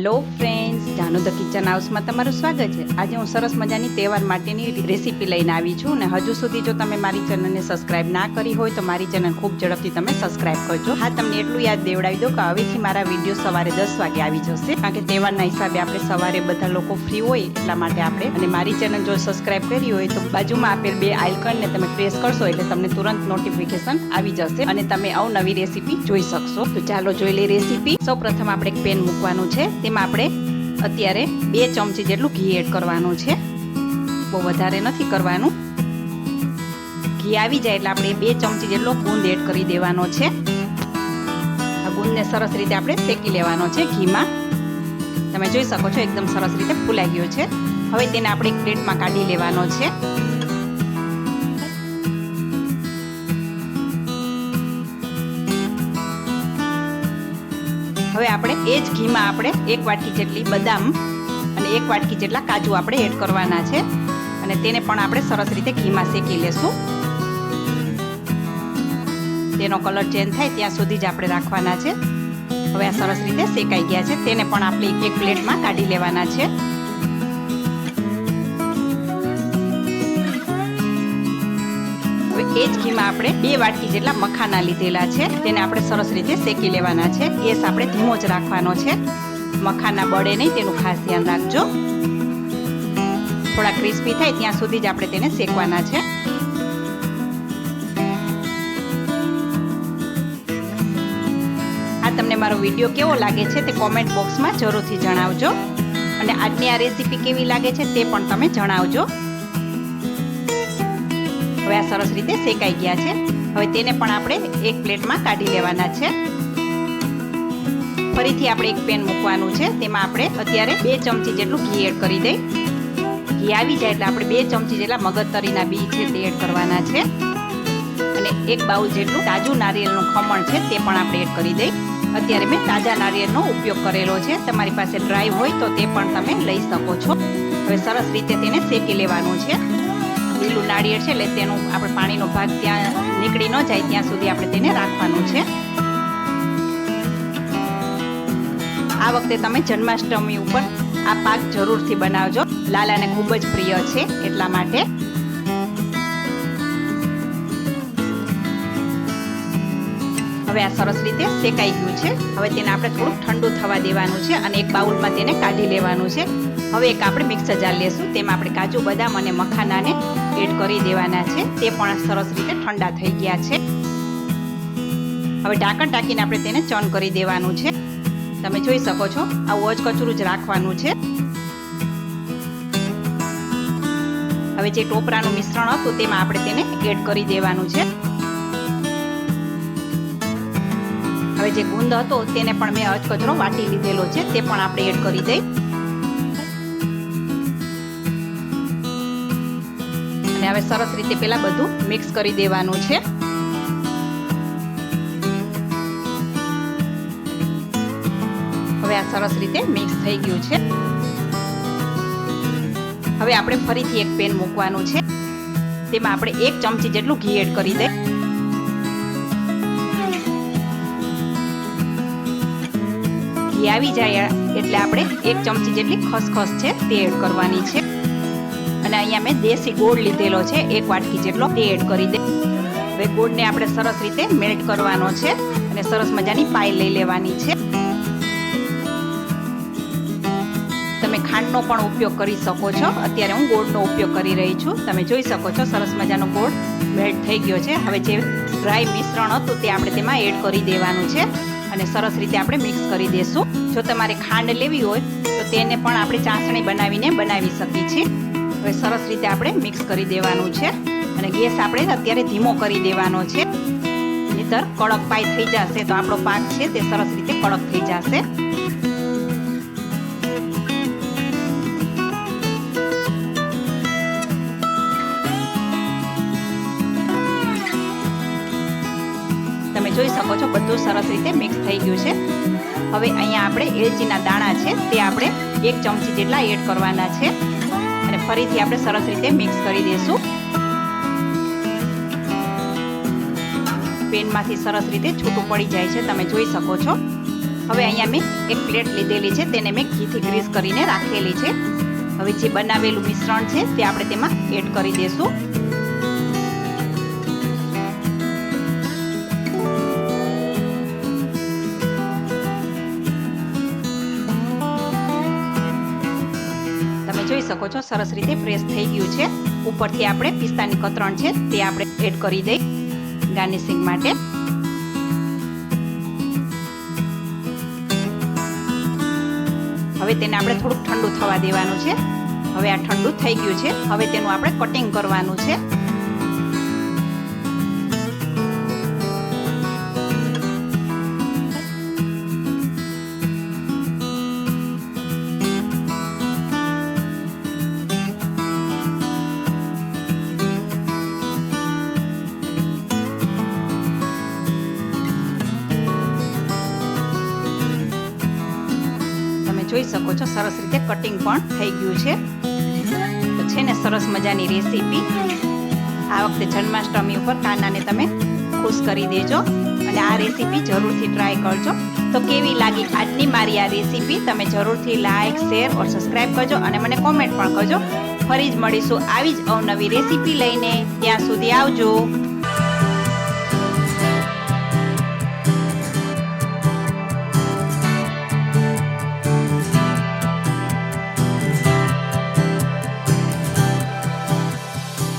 Hello friends, Janu the kitchen હાઉસમાં તમારું સ્વાગત છે। આજે હું સરસ મજાની તહેવાર માટેની રેસીપી લઈને આવી છું અને હજુ સુધી જો તમે મારી ચેનલને સબસ્ક્રાઇબ ના કરી હોય તો મારી ચેનલ ખૂબ ઝડપથી તમે સબસ્ક્રાઇબ કરજો। હા, તમને એટલું યાદ દેવડાવી દો કે હવેથી મારા વિડીયો સવારે 10 વાગે આવી જશે, કારણ કે તહેવારના હિસાબે આપણે સવારે બધા લોકો ફ્રી હોય એટલા માટે આપણે। અને મારી ચેનલ જો સબસ્ક્રાઇબ કરી હોય તો બાજુમાં આપેલ બે આઇકનને તમે પ્રેસ કરશો એટલે તમને તુરંત નોટિફિકેશન આવી જશે અને તમે અવનવી રેસીપી જોઈ શકશો। તો ચાલો જોઈ લઈએ રેસીપી। સૌપ્રથમ આપણે એક પેન મૂકવાનું છે, તેમાં આપણે અત્યારે 2 ચમચી જેટલું ઘી એડ કરવાનું છે, બહુ વધારે નથી કરવાનું। ઘી આવી જાય એટલે આપણે 2 ચમચી જેટલો ગુંદ એડ કરી દેવાનો છે। આ ગુંદને સરસ રીતે આપણે શેકી લેવાનો છે ઘીમાં। તમે જોઈ શકો છો એકદમ સરસ રીતે ફૂલાઈ ગયો છે। હવે તેને આપણે એક પ્લેટમાં કાઢી લેવાનો છે। હવે આપણે એ જ ઘીમાં આપણે 1 વાટકી જેટલી બદામ અને 1 વાટકી જેટલા કાજુ આપણે એડ કરવાના છે અને તેને પણ આપણે સરસ રીતે ઘીમાં શેકી લેશું। તેનો કલર ચેન્જ થાય ત્યાં સુધી જ આપણે રાખવાના છે। હવે આ સરસ રીતે શેકાઈ ગયા છે, તેને પણ આપણે એક પ્લેટમાં કાઢી લેવાના છે। એ જ ઘીમાં આપણે 2 વાટકી જેટલા મખાના લીધેલા છે, તેને આપણે સરસ રીતે શેકી લેવાના છે। ગેસ આપણે ધીમો જ રાખવાનો છે, મખાના બળે નહીં તેનું ખાસ ધ્યાન રાખજો। થોડા ક્રિસ્પી થાય ત્યાં સુધી જ આપણે તેને શેકવાના છે। આ તમને મારો વિડીયો કેવો લાગે છે તે કોમેન્ટ બોક્સમાં જરૂરથી જણાવજો અને આજની આ રેસીપી કેવી લાગે છે તે પણ તમે જણાવજો। હવે આ સરસ રીતે શેકાઈ ગયા છે, હવે તેને પણ આપણે એક પ્લેટમાં કાઢી લેવાના છે। ફરીથી આપણે એક પેન મૂકવાનું છે, તેમાં આપણે અત્યારે 2 ચમચી જેટલું ઘી એડ કરી દઈ। ઘી આવી જાય એટલે આપણે 2 ચમચી જેટલા મગજતરીના બી છે તે એડ કરવાના છે અને 1 બાઉલ જેટલું તાજું નારિયેળનું ખમણ છે તે પણ આપણે એડ કરી દઈ। અત્યારે મેં તાજા નારિયેળનો ઉપયોગ કરેલો છે, તમારી પાસે ડ્રાય હોય તો તે પણ તમે લઈ શકો છો। હવે સરસ રીતે તેને શેકી લેવાનું છે। લીલું નાળિયેર છે એટલે તેનું આપણે પાણીનો ભાગ ત્યાં નીકળી ન જાય ત્યાં સુધી આપણે તેને રાખવાનું છે। આ વખતે તમે જન્માષ્ટમી ઉપર આ પાક જરૂરથી બનાવજો, લાલાને ખૂબ જ પ્રિય છે એટલા માટે। હવે આ સરસ રીતે શેકાઈ ગયું છે, હવે તેને આપણે થોડુંક ઠંડુ થવા દેવાનું છે અને એક બાઉલમાં તેને કાઢી લેવાનું છે। હવે એક આપણે મિક્સર જાર લેશું, તેમાં આપણે કાજુ બદામ અને મખાનાને એડ કરી દેવાના છે, તે પણ સરસ રીતે ઠંડા થઈ ગયા છે। હવે ઢાંકણ ઢાંકીને આપણે તેને ચર્ન કરી દેવાનું છે। તમે જોઈ શકો છો આવું અધકચરું જ રાખવાનું છે। હવે જે ટોપરાનું મિશ્રણ હતું તેમાં આપણે તેને એડ કરી દેવાનું છે। હવે જે ગુંદ હતો તેને પણ મેં અધકચરો વાટી લીધેલો છે, તે પણ આપણે એડ કરી દઈ અને હવે સરસ રીતે પેલા બધું મિક્સ કરી દેવાનું છે। હવે આ સરસ રીતે મિક્સ થઈ ગયું છે। હવે આપણે ફરીથી એક પેન મૂકવાનું છે, તેમાં આપણે 1 ચમચી જેટલું ઘી એડ કરી દઈ। ઘી આવી જાય એટલે આપણે 1 ચમચી જેટલી ખસખસ છે તે એડ કરવાની છે અને અહીંયા મેં દેશી ગોળ લીધેલો છે 1 વાટકી જેટલો, તે એડ કરી દે। હવે ગોળને આપણે સરસ રીતે મેલ્ટ કરવાનો છે અને સરસ મજાની પાઈ લઈ લેવાની છે। તમે ખાંડનો પણ ઉપયોગ કરી શકો છો, અત્યારે હું ગોળનો ઉપયોગ કરી રહી છું। તમે જોઈ શકો છો સરસ મજાનો ગોળ મેલ્ટ થઈ ગયો છે। હવે જે ડ્રાય મિશ્રણ હતું તે આપણે તેમાં એડ કરી દેવાનું છે અને સરસ રીતે આપણે મિક્સ કરી દેશું। જો તમારે ખાંડ લેવી હોય તો તેને પણ આપણે ચાસણી બનાવીને બનાવી શકીએ છીએ। હવે સરસ રીતે આપણે મિક્સ કરી દેવાનું છે અને ગેસ આપણે અત્યારે ધીમો કરી દેવાનો છે, નહીંતર કડક પાઈ થઈ જશે તો આપણો પાક છે તે સરસ રીતે કડક થઈ જશે। તમે જોઈ શકો છો બધું સરસ રીતે મિક્સ થઈ ગયું છે। હવે અહીંયા આપણે એલચીના દાણા છે તે આપણે 1 ચમચી જેટલા એડ કરવાના છે અને ફરીથી આપણે સરસ રીતે મિક્સ કરી દઈશું। પેનમાંથી સરસ રીતે છૂટું પડી જાય છે, તમે જોઈ શકો છો। હવે અહીંયા મેં એક પ્લેટ લીધેલી છે, તેને મેં ઘીથી ગ્રીસ કરીને રાખેલી છે. હવે જે બનાવેલું મિશ્રણ છે તે આપણે તેમાં એડ કરી દઈશું. તમે જોઈ શકો છો સરસ રીતે પ્રેસ થઈ ગયું છે. ઉપરથી આપણે પિસ્તાની કતરણ છે તે આપણે એડ કરી દઈ ગાર્નિશિંગ માટે. હવે તેને આપણે થોડુંક ઠંડુ થવા દેવાનું છે. હવે આ ઠંડુ થઈ ગયું છે. હવે તેનું આપણે કટિંગ કરવાનું છે. જોઈ શકો છો સરસ રીતે કટિંગ પણ થઈ ગયું છે. તો છે ને સરસ મજાની રેસીપી. આ વખતે જન્માષ્ટમી ઉપર કાનાને તમે ખુશ કરી દેજો અને આ રેસીપી જરૂરથી ટ્રાય કરજો. તો કેવી લાગી આજની મારી આ રેસીપી? તમે જરૂરથી લાઈક, શેર ઓર સબસ્ક્રાઈબ કરજો અને મને કોમેન્ટ પણ કરજો. ફરી જ મળીશું આવી જ અવનવી રેસીપી લઈને. ત્યાં સુધી આવજો.